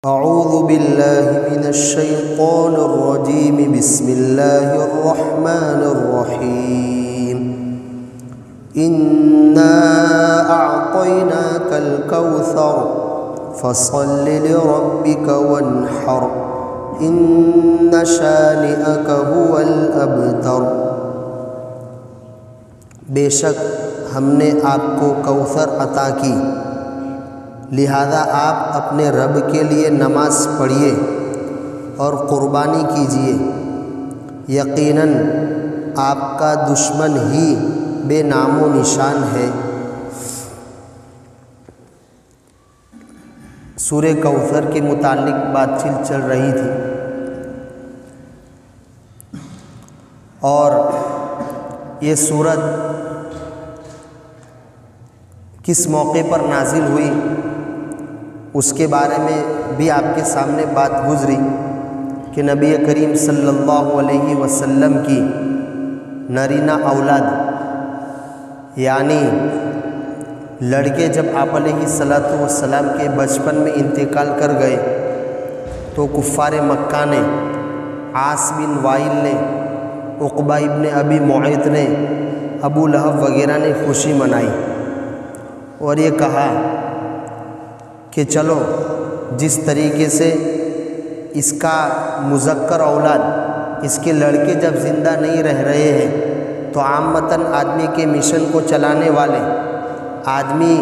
اعوذ باللہ من الشیطان الرجیم بسم اللہ الرحمن الرحیم انا اعطیناک الکوثر فصل لربک وانحر ان شانئک هو الابتر۔ بے شک ہم نے آپ کو کوثر عطا کی، لہذا آپ اپنے رب کے لیے نماز پڑھیے اور قربانی کیجیے، یقیناً آپ کا دشمن ہی بے نام و نشان ہے۔ سورہ کوثر کے متعلق بات چیت چل رہی تھی اور یہ سورت کس موقع پر نازل ہوئی اس کے بارے میں بھی آپ کے سامنے بات گزری کہ نبی کریم صلی اللہ علیہ وسلم کی نرینہ اولاد یعنی لڑکے جب آپ علیہ السلام کے بچپن میں انتقال کر گئے تو کفار مکہ نے، عاص بن وائل نے، عقبہ ابن ابی معیط نے، ابو لہب وغیرہ نے خوشی منائی اور یہ کہا کہ چلو جس طریقے سے اس کا مذکر اولاد، اس کے لڑکے جب زندہ نہیں رہ رہے ہیں تو عامتاً آدمی کے مشن کو چلانے والے، آدمی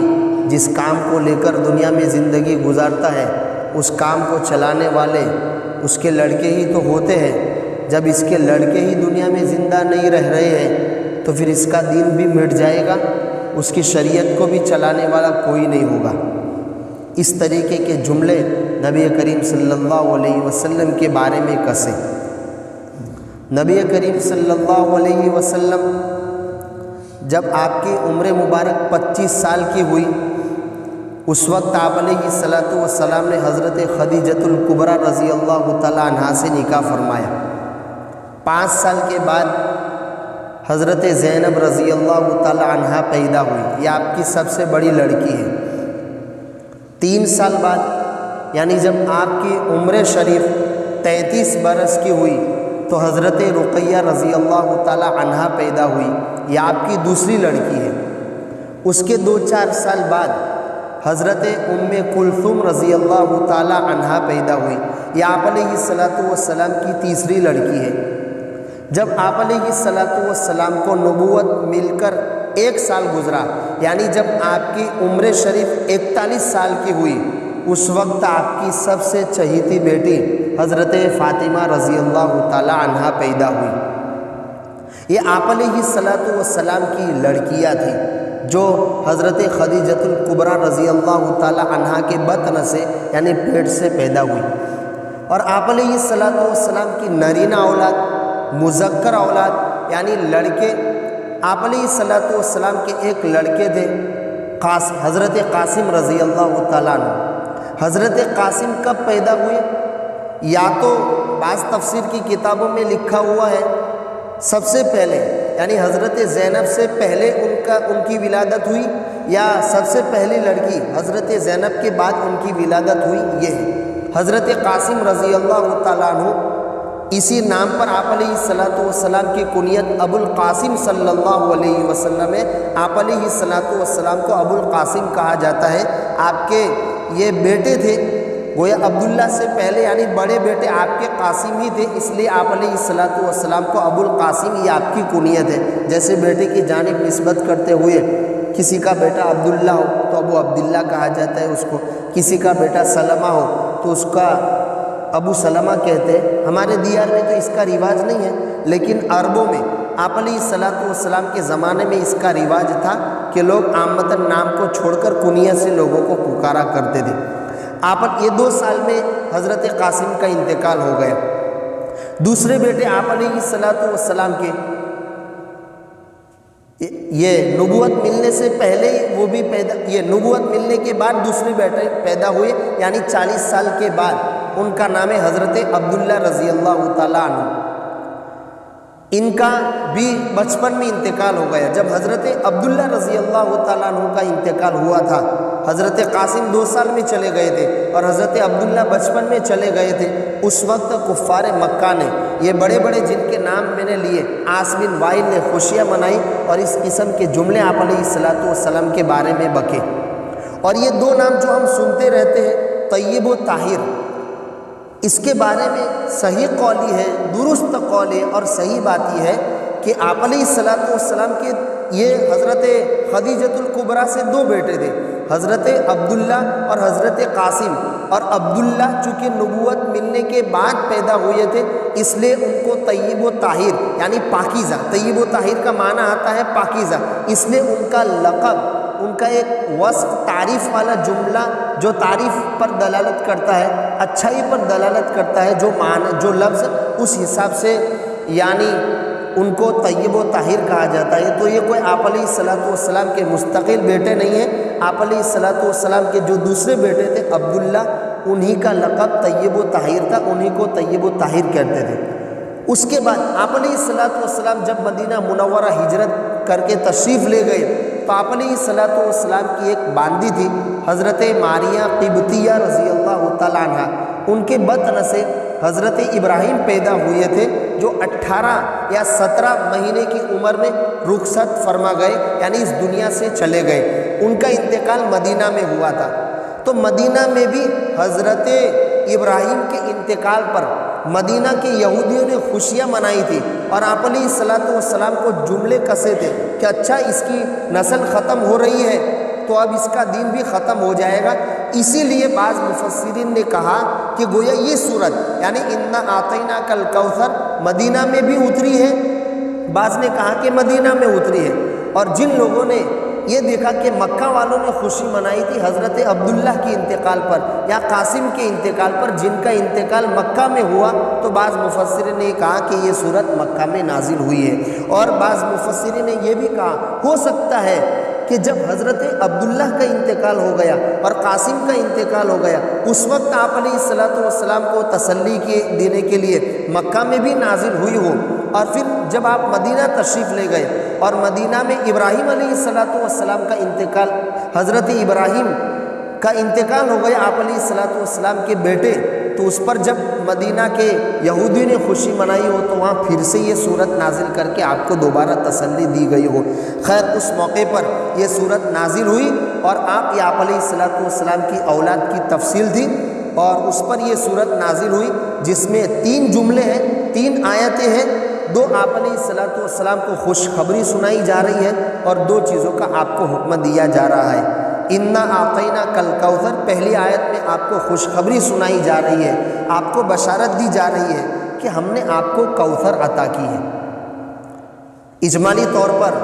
جس کام کو لے کر دنیا میں زندگی گزارتا ہے اس کام کو چلانے والے اس کے لڑکے ہی تو ہوتے ہیں۔ جب اس کے لڑکے ہی دنیا میں زندہ نہیں رہ رہے ہیں تو پھر اس کا دین بھی مٹ جائے گا، اس کی شریعت کو بھی چلانے والا کوئی نہیں ہوگا۔ اس طریقے کے جملے نبی کریم صلی اللہ علیہ وسلم کے بارے میں کسے۔ نبی کریم صلی اللہ علیہ وسلم جب آپ کی عمر مبارک 25 سال کی ہوئی اس وقت آپ علیہ السلام نے حضرت خدیجۃ الکبریٰ رضی اللہ تعالی عنہا سے نکاح فرمایا۔ 5 سال کے بعد حضرت زینب رضی اللہ تعالی عنہا پیدا ہوئی، یہ آپ کی سب سے بڑی لڑکی ہے۔ 3 سال بعد یعنی جب آپ کی عمر شریف 33 برس کی ہوئی تو حضرت رقیہ رضی اللہ تعالی عنہا پیدا ہوئی، یہ آپ کی دوسری لڑکی ہے۔ اس کے 2-4 سال بعد حضرت ام کلثوم رضی اللہ تعالی عنہا پیدا ہوئی، یہ آپ علیہ السلام کی تیسری لڑکی ہے۔ جب آپ علیہ السلام کو نبوت مل کر 1 سال گزرا یعنی جب آپ کی عمر شریف 41 سال کی ہوئی اس وقت آپ کی سب سے چہیتی بیٹی حضرت فاطمہ رضی اللہ تعالی عنہا پیدا ہوئی۔ یہ آپ علیہ السلام کی لڑکیاں تھیں جو حضرت خدیجۃ الکبریٰ رضی اللہ تعالی عنہا کے بطن سے یعنی پیٹ سے پیدا ہوئی، اور آپ علیہ السلام کی نرینہ اولاد، مذکر اولاد یعنی لڑکے، آپ علیہ السلام کے ایک لڑکے تھے حضرت قاسم رضی اللہ تعالیٰ عنہ۔ حضرت قاسم کب پیدا ہوئے؟ یا تو بعض تفسیر کی کتابوں میں لکھا ہوا ہے سب سے پہلے یعنی حضرت زینب سے پہلے ان کی ولادت ہوئی، یا سب سے پہلی لڑکی حضرت زینب کے بعد ان کی ولادت ہوئی، یہ ہے حضرت قاسم رضی اللہ تعالیٰ عنہ۔ اسی نام پر آپ علیہ السلام کی کنیت ابو القاسم صلی اللہ علیہ وسلم ہے۔ آپ علیہ السلام کو ابو القاسم کہا جاتا ہے۔ آپ کے یہ بیٹے تھے، گویا عبداللہ سے پہلے یعنی بڑے بیٹے آپ کے قاسم ہی تھے، اس لیے آپ علیہ السلام کو ابو القاسم یہ آپ کی کنیت ہے۔ جیسے بیٹے کی جانب نسبت کرتے ہوئے کسی کا بیٹا عبداللہ ہو تو ابو عبداللہ کہا جاتا ہے اس کو، کسی کا بیٹا سلمہ ہو تو اس کا ابو سلمہ کہتے ہیں۔ ہمارے دیار میں تو اس کا رواج نہیں ہے، لیکن عربوں میں آپ علیہ السلام کے زمانے میں اس کا رواج تھا کہ لوگ عامتاً نام کو چھوڑ کر کنیت سے لوگوں کو پکارا کرتے تھے۔ یہ 2 سال میں حضرت قاسم کا انتقال ہو گیا۔ دوسرے بیٹے آپ علیہ السلام کے یہ نبوت ملنے سے پہلے وہ بھی پیدا، یہ نبوت ملنے کے بعد دوسرے بیٹے پیدا ہوئے یعنی 40 سال کے بعد، ان کا نام ہے حضرت عبداللہ رضی اللہ تعالیٰ عنہ۔ ان کا بھی بچپن میں انتقال ہو گیا۔ جب حضرت عبداللہ رضی اللہ تعالیٰ عنہ کا انتقال ہوا تھا حضرت قاسم 2 سال میں چلے گئے تھے اور حضرت عبداللہ بچپن میں چلے گئے تھے، اس وقت کفار مکہ نے یہ بڑے بڑے جن کے نام میں نے لیے، عاص بن وائل نے خوشیاں منائی اور اس قسم کے جملے آپ علیہ الصلوۃ والسلام کے بارے میں بکے۔ اور یہ 2 نام جو ہم سنتے رہتے ہیں، طیب و طاہر، اس کے بارے میں صحیح قول یہ ہے، درست قول ہے اور صحیح بات یہ ہے کہ آپ علیہ الصلوۃ والسلام کے یہ حضرت خدیجۃ الکبریٰ سے 2 بیٹے تھے، حضرت عبداللہ اور حضرت قاسم، اور عبداللہ چونکہ نبوت ملنے کے بعد پیدا ہوئے تھے اس لیے ان کو طیب و طاہر یعنی پاکیزہ، طیب و طاہر کا معنی آتا ہے پاکیزہ، اس لیے ان کا لقب، ان کا ایک وصف، تعریف والا جملہ جو تعریف پر دلالت کرتا ہے، اچھائی پر دلالت کرتا ہے، جو معنی جو لفظ اس حساب سے یعنی ان کو طیب و طاہر کہا جاتا ہے۔ تو یہ کوئی آپ علیہ الصلوۃ والسلام کے مستقل بیٹے نہیں ہیں، آپ علیہ الصلوۃ والسلام کے جو دوسرے بیٹے تھے عبداللہ، انہی کا لقب طیب و طاہر تھا، انہی کو طیب و طاہر کہتے تھے۔ اس کے بعد آپ علیہ الصلوۃ والسلام جب مدینہ منورہ ہجرت کر کے تشریف لے گئے تو آپ علیہ الصلوۃ والسلام کی ایک باندی تھی حضرت ماریہ قبطیہ رضی اللہ تعالیٰ عنہ، ان کے بطن سے حضرت ابراہیم پیدا ہوئے تھے جو 18 یا 17 مہینے کی عمر میں رخصت فرما گئے، یعنی اس دنیا سے چلے گئے۔ ان کا انتقال مدینہ میں ہوا تھا، تو مدینہ میں بھی حضرت ابراہیم کے انتقال پر مدینہ کے یہودیوں نے خوشیاں منائی تھی اور آپ علیہ الصلوۃ والسلام کو جملے کسے تھے کہ اچھا اس کی نسل ختم ہو رہی ہے تو اب اس کا دین بھی ختم ہو جائے گا۔ اسی لیے بعض مفسرین نے کہا کہ گویا یہ صورت یعنی انا اعطیناک الکوثر مدینہ میں بھی اتری ہے، بعض نے کہا کہ مدینہ میں اتری ہے، اور جن لوگوں نے یہ دیکھا کہ مکہ والوں نے خوشی منائی تھی حضرت عبداللہ کے انتقال پر یا قاسم کے انتقال پر، جن کا انتقال مکہ میں ہوا، تو بعض مفسرین نے کہا کہ یہ صورت مکہ میں نازل ہوئی ہے، اور بعض مفسرین نے یہ بھی کہا ہو سکتا ہے کہ جب حضرت عبداللہ کا انتقال ہو گیا اور قاسم کا انتقال ہو گیا اس وقت آپ علیہ الصلوۃ والسلام کو تسلی دینے کے لیے مکہ میں بھی نازل ہوئی ہو، اور پھر جب آپ مدینہ تشریف لے گئے اور مدینہ میں ابراہیم علیہ الصلوۃ والسلام کا انتقال، حضرت ابراہیم کا انتقال ہو گیا آپ علیہ الصلوۃ والسلام کے بیٹے، تو اس پر جب مدینہ کے یہودی نے خوشی منائی ہو تو وہاں پھر سے یہ صورت نازل کر کے آپ کو دوبارہ تسلی دی گئی ہو۔ خیر اس موقع پر یہ صورت نازل ہوئی اور آپ علیہ الصلوۃ والسلام کی اولاد کی تفصیل تھی اور اس پر یہ صورت نازل ہوئی جس میں 3 جملے ہیں، 3 آیتیں ہیں، 2 آپ علیہ الصلوۃ والسلام کو خوشخبری سنائی جا رہی ہے اور 2 چیزوں کا آپ کو حکم دیا جا رہا ہے۔ انا اعطیناک الکوثر پہلی آیت میں آپ کو خوشخبری سنائی جا رہی ہے، آپ کو بشارت دی جا رہی ہے کہ ہم نے آپ کو کوثر عطا کی ہے۔ اجمالی طور پر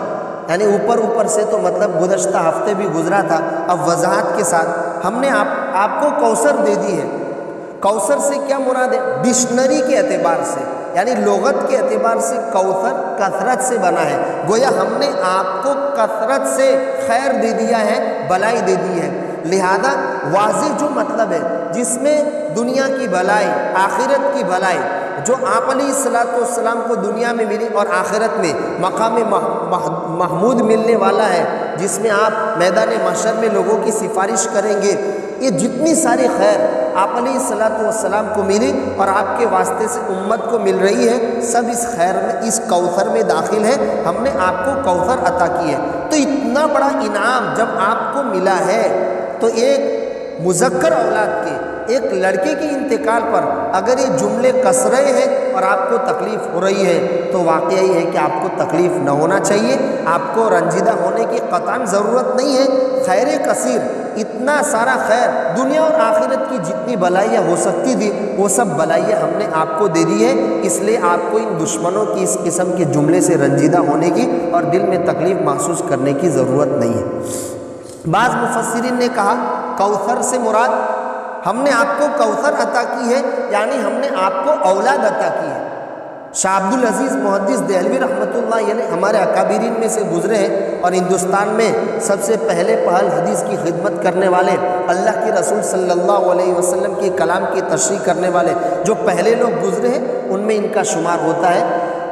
یعنی اوپر سے تو مطلب گزشتہ ہفتے بھی گزرا تھا، اب وضاحت کے ساتھ ہم نے آپ کو کوثر دے دی ہے۔ کوثر سے کیا مراد ہے؟ ڈکشنری کے اعتبار سے یعنی لغت کے اعتبار سے کوثر کثرت سے بنا ہے، گویا ہم نے آپ کو کثرت سے خیر دے دیا ہے، بلائی دے دی ہے، لہذا واضح جو مطلب ہے جس میں دنیا کی بلائی، آخرت کی بلائی جو آپ علیہ الصلوۃ والسلام کو دنیا میں ملی اور آخرت میں مقام محمود ملنے والا ہے، جس میں آپ میدان محشر میں لوگوں کی سفارش کریں گے، یہ جتنی ساری خیر آپ علیہ الصلوۃ والسلام کو ملی اور آپ کے واسطے سے امت کو مل رہی ہے، سب اس خیر میں، اس کوثر میں داخل ہے۔ ہم نے آپ کو کوثر عطا کی ہے۔ تو اتنا بڑا انعام جب آپ کو ملا ہے تو ایک مذکر اولاد کے، ایک لڑکے کے انتقال پر اگر یہ جملے کس رہے ہیں اور آپ کو تکلیف ہو رہی ہے تو واقعہ یہ ہے کہ آپ کو تکلیف نہ ہونا چاہیے، آپ کو رنجیدہ ہونے کی قطعاً ضرورت نہیں ہے۔ خیر کثیر، اتنا سارا خیر، دنیا اور آخرت کی جتنی بلائیاں ہو سکتی تھی وہ سب بلائیاں ہم نے آپ کو دے دی ہے، اس لیے آپ کو ان دشمنوں کی اس قسم کے جملے سے رنجیدہ ہونے کی اور دل میں تکلیف محسوس کرنے کی ضرورت نہیں ہے۔ بعض مفسرین نے کہا کوثر سے مراد ہم نے آپ کو کوثر عطا کی ہے یعنی ہم نے آپ کو اولاد عطا کی ہے۔ شاہ عبد العزیز محدث دہلوی رحمۃ اللہ علیہ ہمارے اکابرین میں سے گزرے ہیں اور ہندوستان میں سب سے پہلے پہل حدیث کی خدمت کرنے والے، اللہ کے رسول صلی اللہ علیہ وسلم کے کلام کی تشریح کرنے والے جو پہلے لوگ گزرے ہیں ان میں ان کا شمار ہوتا ہے۔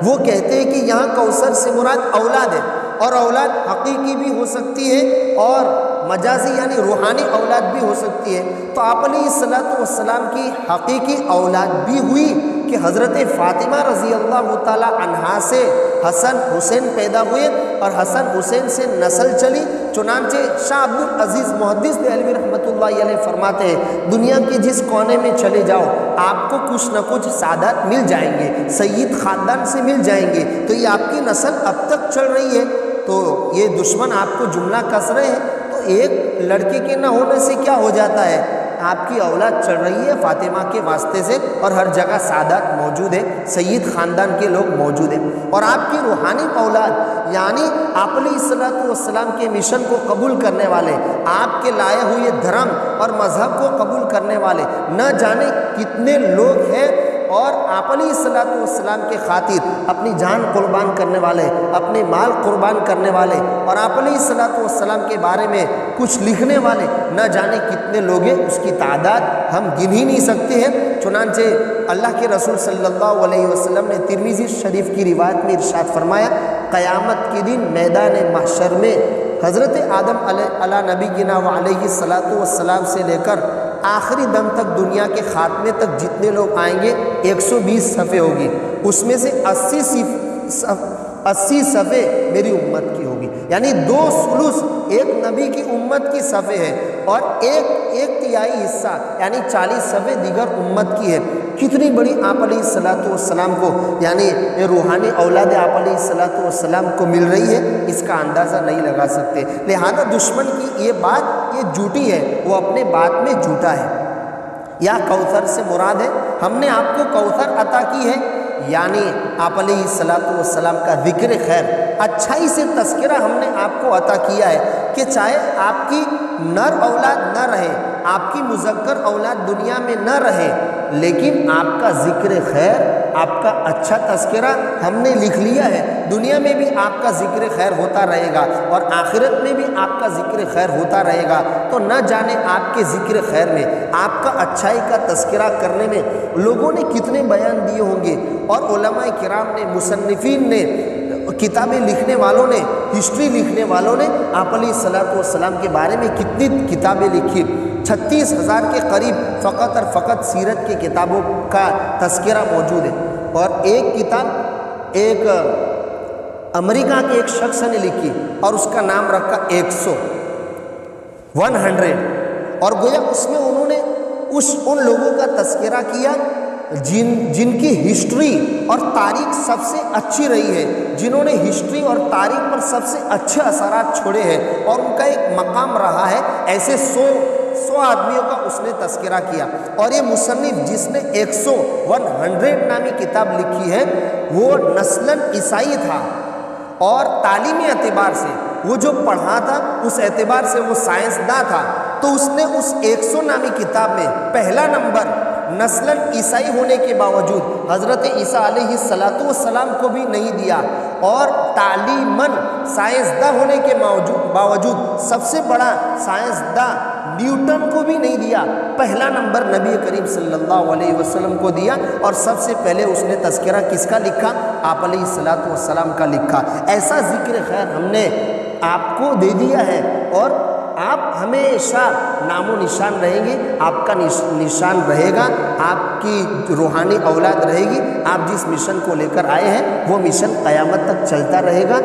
وہ کہتے ہیں کہ یہاں کوثر سے مراد اولاد ہے، اور اولاد حقیقی بھی ہو سکتی ہے اور مجازی یعنی روحانی اولاد بھی ہو سکتی ہے۔ تو آپ علیہ الصلوۃ والسلام کی حقیقی اولاد بھی ہوئی کہ حضرت فاطمہ رضی اللہ تعالی عنہا سے حسن حسین پیدا ہوئے اور حسن حسین سے نسل چلی۔ چنانچہ شاہ عبد العزیز محدث دہلوی رحمۃ اللہ علیہ فرماتے ہیں دنیا کے جس کونے میں چلے جاؤ آپ کو کچھ نہ کچھ سعادت مل جائیں گے، سید خاندان سے مل جائیں گے۔ تو یہ آپ کی نسل اب تک چل رہی ہے، تو یہ دشمن آپ کو جملہ کس رہے ہیں۔ تو ایک لڑکے کے نہ ہونے سے کیا ہو جاتا ہے؟ آپ کی اولاد چل رہی ہے فاطمہ کے واسطے سے، اور ہر جگہ سعادت موجود ہے، سید خاندان کے لوگ موجود ہیں۔ اور آپ کی روحانی اولاد یعنی آپ علیہ الصلوۃ والسلام کے مشن کو قبول کرنے والے، آپ کے لائے ہوئے دھرم اور مذہب کو قبول کرنے والے نہ جانے کتنے لوگ ہیں، اور آپ علیہ الصلوۃ والسلام کے خاطر اپنی جان قربان کرنے والے، اپنے مال قربان کرنے والے، اور آپ علیہ الصلوۃ والسلام کے بارے میں کچھ لکھنے والے نہ جانے کتنے لوگ ہیں، اس کی تعداد ہم گن ہی نہیں سکتے ہیں۔ چنانچہ اللہ کے رسول صلی اللہ علیہ وسلم نے ترمذی شریف کی روایت میں ارشاد فرمایا قیامت کے دن میدان محشر میں حضرت آدم علیہ نبینا علیہ الصلوۃ والسلام سے لے کر آخری دم تک دنیا کے خاتمے تک جتنے لوگ آئیں گے 120 صفحے ہوگی، اس میں سے 80 صفحے میری امت کی ہوگی، یعنی 2/3 ایک نبی کی امت کی صفحے ہے، اور ایک تہائی حصہ یعنی 40 صفحے دیگر امت کی ہے۔ کتنی بڑی آپ علیہ الصلوۃ والسلام کو یعنی روحانی اولاد آپ علیہ الصلوۃ والسلام کو مل رہی ہے، اس کا اندازہ نہیں لگا سکتے۔ لہذا دشمن کی یہ بات یہ جھوٹی ہے، وہ اپنے بات میں جھوٹا ہے۔ یا کوثر سے مراد ہے ہم نے آپ کو کوثر عطا کی ہے، یعنی آپ علیہ الصلوۃ والسلام کا ذکر خیر، اچھائی سے تذکرہ ہم نے آپ کو عطا کیا ہے کہ چاہے آپ کی نر اولاد نہ رہے، آپ کی مذکر اولاد دنیا میں نہ رہے، لیکن آپ کا ذکر خیر، آپ کا اچھا تذکرہ ہم نے لکھ لیا ہے۔ دنیا میں بھی آپ کا ذکر خیر ہوتا رہے گا اور آخرت میں بھی آپ کا ذکر خیر ہوتا رہے گا۔ تو نہ جانے آپ کے ذکر خیر میں، آپ کا اچھائی کا تذکرہ کرنے میں لوگوں نے کتنے بیان دیے ہوں گے، اور علماء کرام نے، مصنفین نے، کتابیں لکھنے والوں نے، ہسٹری لکھنے والوں نے آپ علیہ الصلوۃ والسلام کے بارے میں کتنی کتابیں لکھی۔ 36,000 کے قریب فقط اور فقط سیرت کی کتابوں کا تذکرہ موجود ہے، اور ایک کتاب ایک امریکہ کے ایک شخص نے لکھی اور اس کا نام رکھا 100 اور گویا اس میں انہوں نے ان لوگوں کا تذکرہ کیا جن کی ہسٹری اور تاریخ سب سے اچھی رہی ہے، جنہوں نے ہسٹری اور تاریخ پر سب سے اچھے اثرات چھوڑے ہیں، اور ان کا ایک مقام رہا ہے۔ ایسے 100 آدمیوں کا اس نے تذکرہ کیا، اور یہ مصنف جس نے 100 نامی کتاب لکھی ہے وہ نسلاً عیسائی تھا، اور تعلیمی اعتبار سے وہ جو پڑھا تھا اس اعتبار سے وہ سائنسداں تھا۔ تو اس نے اس 100 نامی کتاب میں پہلا نمبر نسلاً عیسائی ہونے کے باوجود حضرت عیسیٰ علیہ الصلوۃ والسلام کو بھی نہیں دیا، اور تعلیماً سائنسداں ہونے کے باوجود سب سے بڑا سائنسداں نیوٹن کو بھی نہیں دیا۔ پہلا نمبر نبی کریم صلی اللہ علیہ وسلم کو دیا، اور سب سے پہلے اس نے تذکرہ کس کا لکھا؟ آپ علیہ الصلوۃ والسلام کا لکھا۔ ایسا ذکر خیر ہم نے آپ کو دے دیا ہے، اور آپ ہمیشہ نام و نشان رہیں گے، آپ کا نشان رہے گا، آپ کی روحانی اولاد رہے گی۔ آپ جس مشن کو لے کر آئے ہیں وہ مشن قیامت تک چلتا رہے گا،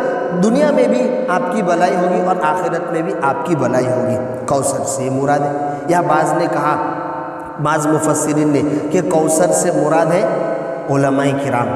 دنیا میں بھی آپ کی بھلائی ہوگی اور آخرت میں بھی آپ کی بھلائی ہوگی۔ کوثر سے مراد ہے، یا بعض نے کہا، بعض مفسرین نے کہ کوثر سے مراد ہے علماء کرام،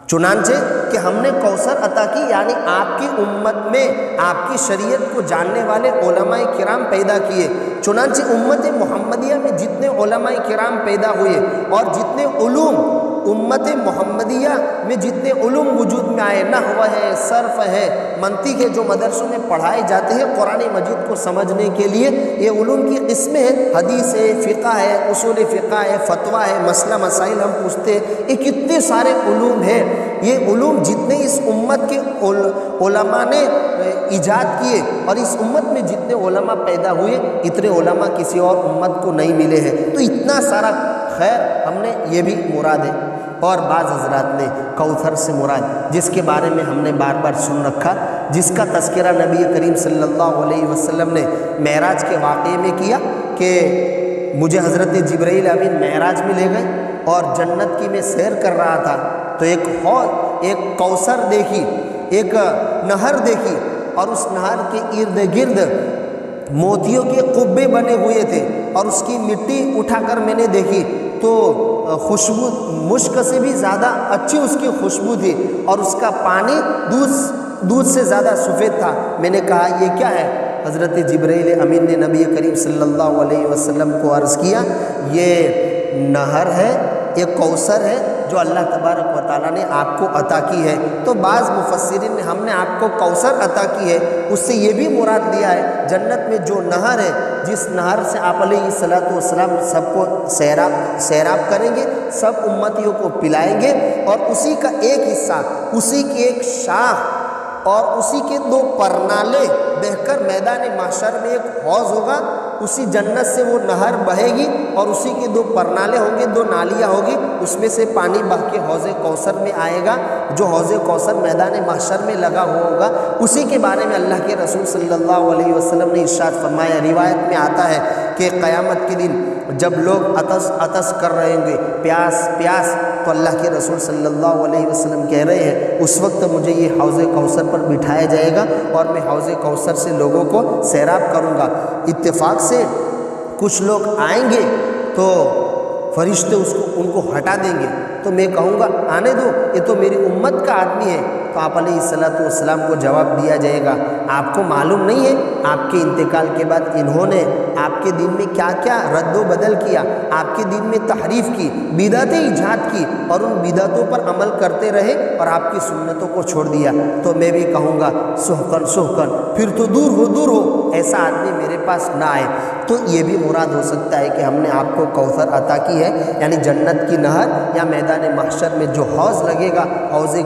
چنانچہ کہ ہم نے کوثر عطا کی یعنی آپ کی امت میں آپ کی شریعت کو جاننے والے علماء کرام پیدا کیے۔ چنانچہ امت محمدیہ میں جتنے علماء کرام پیدا ہوئے اور جتنے علوم امت محمدیہ میں جتنے علوم وجود میں آئے، نحو ہے، صرف ہے، منطق ہے، جو مدرسوں میں پڑھائے جاتے ہیں قرآن مجید کو سمجھنے کے لیے، یہ علوم کی قسمیں ہیں۔ حدیث ہے، فقہ ہے، اصول فقہ ہے، فتویٰ ہے، مسئلہ مسائل ہم پوچھتے ہیں، یہ کتنے سارے علوم ہیں۔ یہ علوم جتنے اس امت کے علماء نے ایجاد کیے، اور اس امت میں جتنے علماء پیدا ہوئے، اتنے علماء کسی اور امت کو نہیں ملے ہیں۔ تو اتنا سارا خیر ہم نے، یہ بھی مراد ہے۔ اور بعض حضرات نے کوثر سے مراد، جس کے بارے میں ہم نے بار بار سن رکھا، جس کا تذکرہ نبی کریم صلی اللہ علیہ وسلم نے معراج کے واقعے میں کیا کہ مجھے حضرت جبرائیل امین معراج میں لے گئے اور جنت کی میں سیر کر رہا تھا تو ایک کوثر دیکھی، ایک نہر دیکھی، اور اس نہر کے ارد گرد موتیوں کے قبے بنے ہوئے تھے، اور اس کی مٹی اٹھا کر میں نے دیکھی تو خوشبو مشک سے بھی زیادہ اچھی اس کی خوشبو تھی، اور اس کا پانی دودھ سے زیادہ سفید تھا۔ میں نے کہا یہ کیا ہے؟ حضرت جبرائیل امین نے نبی کریم صلی اللہ علیہ وسلم کو عرض کیا یہ نہر ہے، ایک کوثر ہے جو اللہ تبارک و تعالیٰ نے آپ کو عطا کی ہے۔ تو بعض مفسرین نے ہم نے آپ کو کوثر عطا کی ہے، اس سے یہ بھی مراد لیا ہے جنت میں جو نہر ہے، جس نہر سے آپ علیہ الصلوۃ والسلام سب کو سیراب کریں گے، سب امتیوں کو پلائیں گے، اور اسی کا ایک حصہ، اسی کی ایک شاخ اور اسی کے 2 پرنالے بہہ کر میدان محشر میں ایک حوض ہوگا، اسی جنت سے وہ نہر بہے گی، اور اسی کے 2 پرنالے ہوں گے، 2 نالیاں ہوگی، اس میں سے پانی بہ کے حوض کوثر میں آئے گا، جو حوض کوثر میدان محشر میں لگا ہوا ہوگا۔ اسی کے بارے میں اللہ کے رسول صلی اللہ علیہ وسلم نے ارشاد فرمایا، روایت میں آتا ہے کہ قیامت کے دن جب لوگ عطش کر رہے ہوں گے، پیاس، تو اللہ کے رسول صلی اللہ علیہ وسلم کہہ رہے ہیں اس وقت مجھے یہ حوض کوثر پر بٹھایا جائے گا اور میں حوض کوثر سے لوگوں کو سیراب کروں گا۔ اتفاق سے کچھ لوگ آئیں گے تو فرشتے ان کو ہٹا دیں گے، تو میں کہوں گا آنے دو، یہ تو میری امت کا آدمی ہے۔ تو آپ علیہ الصلوۃ والسلام کو جواب دیا جائے گا آپ کو معلوم نہیں ہے آپ کے انتقال کے بعد انہوں نے آپ کے دین میں کیا کیا رد و بدل کیا، آپ کے دین میں تحریف کی، بدعتیں ایجاد کی، اور ان بدعتوں پر عمل کرتے رہے اور آپ کی سنتوں کو چھوڑ دیا۔ تو میں بھی کہوں گا سحقن، پھر تو دور ہو، ایسا آدمی میرے پاس نہ آئے۔ تو یہ بھی مراد ہو سکتا ہے کہ ہم نے آپ کو کوثر عطا کی ہے، یعنی جنت کی نہر یا میدان محشر میں جو حوض لگے گا، حوض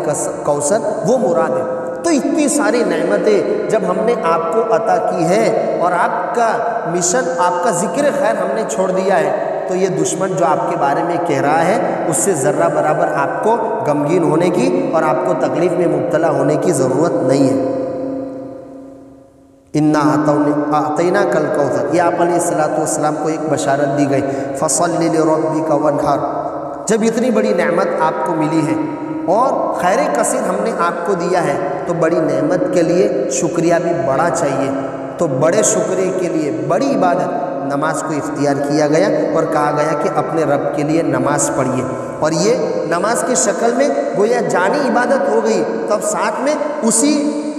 کوثر، وہ مراد ہے۔ تو اتنی ساری نعمتیں جب ہم نے آپ کو عطا کی ہے اور آپ کا مشن، آپ کا ذکر خیر ہم نے چھوڑ دیا ہے، تو یہ دشمن جو آپ کے بارے میں کہہ رہا ہے اس سے ذرہ برابر آپ کو غمگین ہونے کی اور آپ کو تکلیف میں مبتلا ہونے کی ضرورت نہیں ہے۔ انا اعطیناک الکوثر، یہ آپ علیہ الصلوۃ والسلام کو ایک بشارت دی گئی، فصلی لربک وانحر۔ جب اتنی بڑی نعمت آپ کو ملی ہے اور خیر کثیر ہم نے آپ کو دیا ہے، تو بڑی نعمت کے لیے شکریہ بھی بڑا چاہیے۔ تو بڑے شکریہ کے لیے بڑی عبادت نماز کو اختیار کیا گیا اور کہا گیا کہ اپنے رب کے لیے نماز پڑھیے، اور یہ نماز کی شکل میں گویا جانی عبادت ہو گئی۔ تو اب ساتھ میں اسی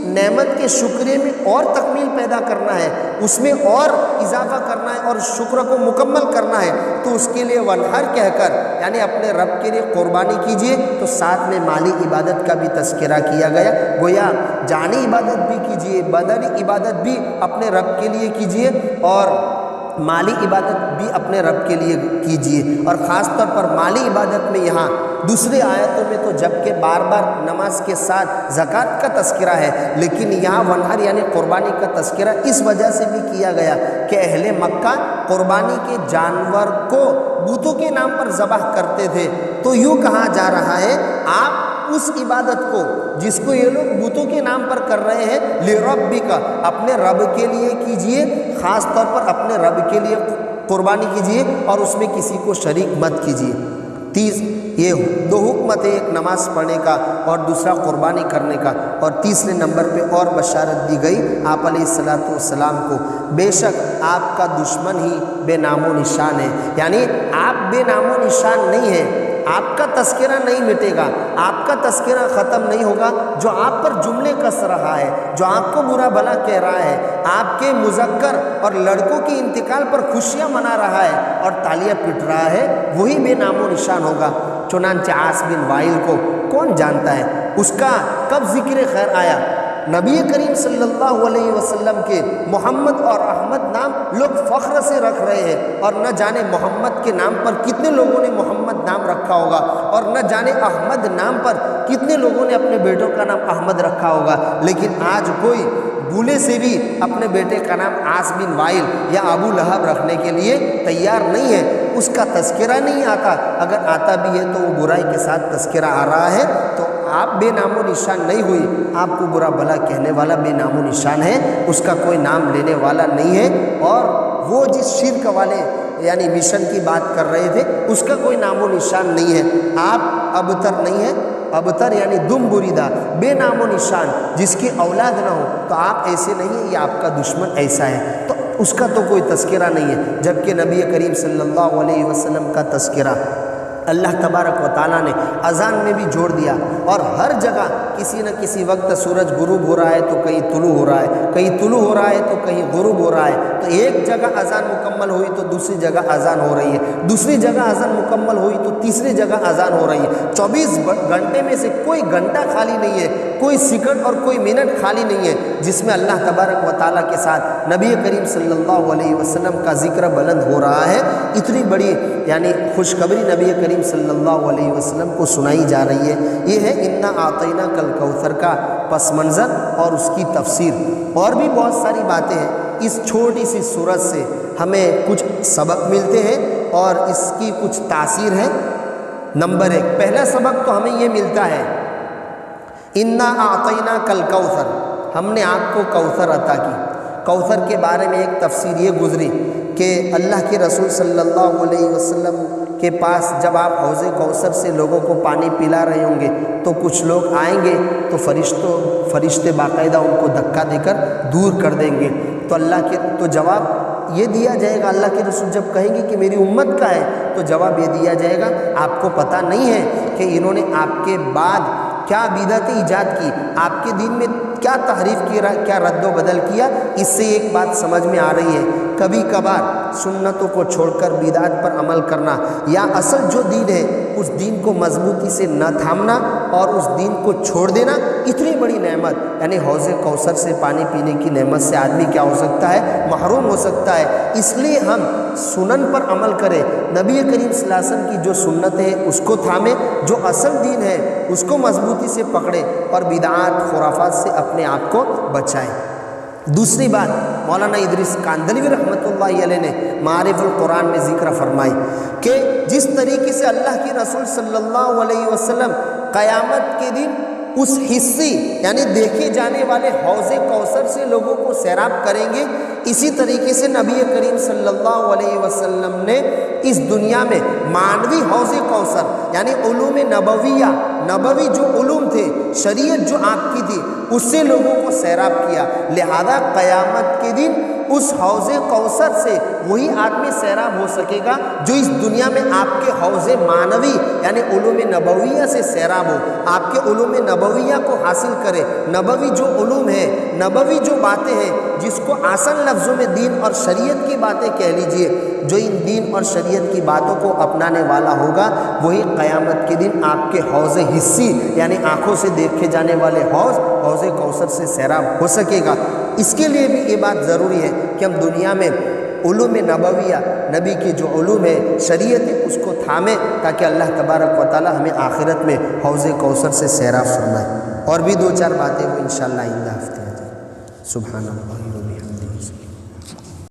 نعمت کے شکریہ میں اور تکمیل پیدا کرنا ہے، اس میں اور اضافہ کرنا ہے اور شکر کو مکمل کرنا ہے، تو اس کے لیے ونحر کہہ کر یعنی اپنے رب کے لیے قربانی کیجئے۔ تو ساتھ میں مالی عبادت کا بھی تذکرہ کیا گیا، گویا جانی عبادت بھی کیجئے، بدنی عبادت بھی اپنے رب کے لیے کیجئے، اور مالی عبادت بھی اپنے رب کے لیے کیجئے۔ اور خاص طور پر مالی عبادت میں یہاں دوسری آیتوں میں تو جبکہ بار بار نماز کے ساتھ زکوٰۃ کا تذکرہ ہے، لیکن یہاں ونحر یعنی قربانی کا تذکرہ اس وجہ سے بھی کیا گیا کہ اہل مکہ قربانی کے جانور کو بتوں کے نام پر ذبح کرتے تھے۔ تو یوں کہا جا رہا ہے آپ اس عبادت کو جس کو یہ لوگ بتوں کے نام پر کر رہے ہیں، لربک، اپنے رب کے لیے کیجئے، خاص طور پر اپنے رب کے لیے قربانی کیجئے اور اس میں کسی کو شریک مت کیجئے۔ یہ 2 حکمت ہے، ایک نماز پڑھنے کا اور دوسرا قربانی کرنے کا۔ اور تیسرے نمبر پہ اور بشارت دی گئی آپ علیہ الصلوۃ والسلام کو، بے شک آپ کا دشمن ہی بے نام و نشان ہے، یعنی آپ بے نام و نشان نہیں ہیں، آپ کا تذکرہ نہیں مٹے گا، آپ کا تذکرہ ختم نہیں ہوگا۔ جو آپ پر جملے کس رہا ہے، جو آپ کو برا بھلا کہہ رہا ہے، آپ کے مذکر اور لڑکوں کے انتقال پر خوشیاں منا رہا ہے اور تالیاں پٹ رہا ہے، وہی بے نام و نشان ہوگا۔ چنانچہ عاص بن وائل کو کون جانتا ہے، اس کا کب ذکر خیر آیا؟ نبی کریم صلی اللہ علیہ وسلم کے محمد اور احمد نام لوگ فخر سے رکھ رہے ہیں، اور نہ جانے محمد کے نام پر کتنے لوگوں نے محمد نام رکھا ہوگا، اور نہ جانے احمد نام پر کتنے لوگوں نے اپنے بیٹوں کا نام احمد رکھا ہوگا، لیکن آج کوئی بھولے سے بھی اپنے بیٹے کا نام عاص بن وائل یا ابو لہب رکھنے کے لیے تیار نہیں ہے۔ اس کا تذکرہ نہیں آتا، اگر آتا بھی ہے تو وہ برائی کے ساتھ تذکرہ آ رہا ہے، تو آپ بے نام و نشان نہیں ہوئی، آپ کو برا بھلا کہنے والا بے نام و نشان ہے، اس کا کوئی نام لینے والا نہیں ہے، اور وہ جس شرک والے یعنی مشن کی بات کر رہے تھے اس کا کوئی نام و نشان نہیں ہے۔ آپ ابتر نہیں ہے، ابتر یعنی دم بریدہ، بے نام و نشان، جس کی اولاد نہ ہو، تو آپ ایسے نہیں ہیں، یہ آپ کا دشمن ایسا ہے، تو اس کا تو کوئی تذکرہ نہیں ہے۔ جبکہ نبی کریم صلی اللہ علیہ وسلم کا تذکرہ اللہ تبارک و تعالیٰ نے اذان میں بھی جوڑ دیا، اور ہر جگہ کسی نہ کسی وقت سورج غروب ہو رہا ہے تو کہیں طلوع ہو رہا ہے، کہیں طلوع ہو رہا ہے تو کہیں غروب ہو رہا ہے، تو ایک جگہ اذان مکمل ہوئی تو دوسری جگہ اذان ہو رہی ہے، دوسری جگہ اذان مکمل ہوئی تو تیسری جگہ اذان ہو رہی ہے۔ 24 گھنٹے میں سے کوئی گھنٹہ خالی نہیں ہے، کوئی سیکنڈ اور کوئی منٹ خالی نہیں ہے جس میں اللہ تبارک و تعالیٰ کے ساتھ نبی کریم صلی اللہ علیہ وسلم کا ذکر بلند ہو رہا ہے۔ اتنی بڑی یعنی خوشخبری نبی کریم صلی اللہ علیہ وسلم کو سنائی جا رہی ہے۔ یہ ہے انا اعطیناک الکوثر کا پس منظر اور اس کی تفسیر، اور بھی بہت ساری باتیں ہیں۔ اس چھوٹی سی سورت سے ہمیں کچھ سبق ملتے ہیں اور اس کی کچھ تاثیر ہے۔ نمبر 1، پہلا سبق تو ہمیں یہ ملتا ہے، انا اعطیناک الکوثر، ہم نے آپ کو کوثر عطا کی۔ کوثر کے بارے میں ایک تفسیر یہ گزری کہ اللہ کے رسول صلی اللہ علیہ وسلم کے پاس جب آپ حوض کوثر سے لوگوں کو پانی پلا رہے ہوں گے تو کچھ لوگ آئیں گے تو فرشتے باقاعدہ ان کو دھکا دے کر دور کر دیں گے، تو جواب یہ دیا جائے گا، اللہ کے رسول جب کہیں گے کہ میری امت کا ہے تو جواب یہ دیا جائے گا آپ کو پتہ نہیں ہے کہ انہوں نے آپ کے بعد کیا بدعت ایجاد کی، آپ کے دین میں کیا تحریف کی، کیا رد و بدل کیا۔ اس سے ایک بات سمجھ میں آ رہی ہے، کبھی کبھار سنتوں کو چھوڑ کر بدعت پر عمل کرنا، یا اصل جو دین ہے اس دین کو مضبوطی سے نہ تھامنا اور اس دین کو چھوڑ دینا، اتنی بڑی نعمت یعنی حوض کوثر سے پانی پینے کی نعمت سے آدمی کیا ہو سکتا ہے، محروم ہو سکتا ہے۔ اس لیے ہم سنن پر عمل کریں، نبی کریم صلی اللہ علیہ وسلم کی جو سنت ہے اس کو تھامیں، جو اصل دین ہے اس کو مضبوطی سے پکڑیں اور بدعات خرافات سے اپنے آپ کو بچائیں۔ دوسری بات، مولانا ادریس کاندھلوی رحمۃ اللہ علیہ نے معارف القرآن میں ذکر فرمائی کہ جس طریقے سے اللہ کے رسول صلی اللہ علیہ وسلم قیامت کے دن اس حصے یعنی دیکھے جانے والے حوض کوثر سے لوگوں کو سیراب کریں گے، اسی طریقے سے نبی کریم صلی اللہ علیہ وسلم نے اس دنیا میں معنوی حوض کوثر یعنی علوم نبویہ، نبوی جو علوم تھے، شریعت جو آپ کی تھی، اس سے لوگوں کو سیراب کیا۔ لہذا قیامت کے دن اس حوض کوثر سے وہی آدمی سیراب ہو سکے گا جو اس دنیا میں آپ کے حوض معنوی یعنی علوم نبویہ سے سیراب ہو، آپ کے علوم نبویہ کو حاصل کرے۔ نبوی جو علوم ہے، نبوی جو باتیں ہیں، جس کو آسان لفظوں میں دین اور شریعت کی باتیں کہہ لیجئے، جو ان دین اور شریعت کی باتوں کو اپنانے والا ہوگا وہی قیامت کے دن آپ کے حوض حصی یعنی آنکھوں سے دیکھے جانے والے حوض کوثر سے سیراب ہو سکے گا۔ اس کے لیے بھی یہ بات ضروری ہے کہ ہم دنیا میں علوم نبویہ، نبی کی جو علوم ہے، شریعت ہے، اس کو تھامیں تاکہ اللہ تبارک و تعالی ہمیں آخرت میں حوض کوثر سے سیراب فرمائے۔ اور بھی 2-4 باتیں وہ انشاءاللہ آئندہ ہفتے آ جائیں۔ سبحان اللہ۔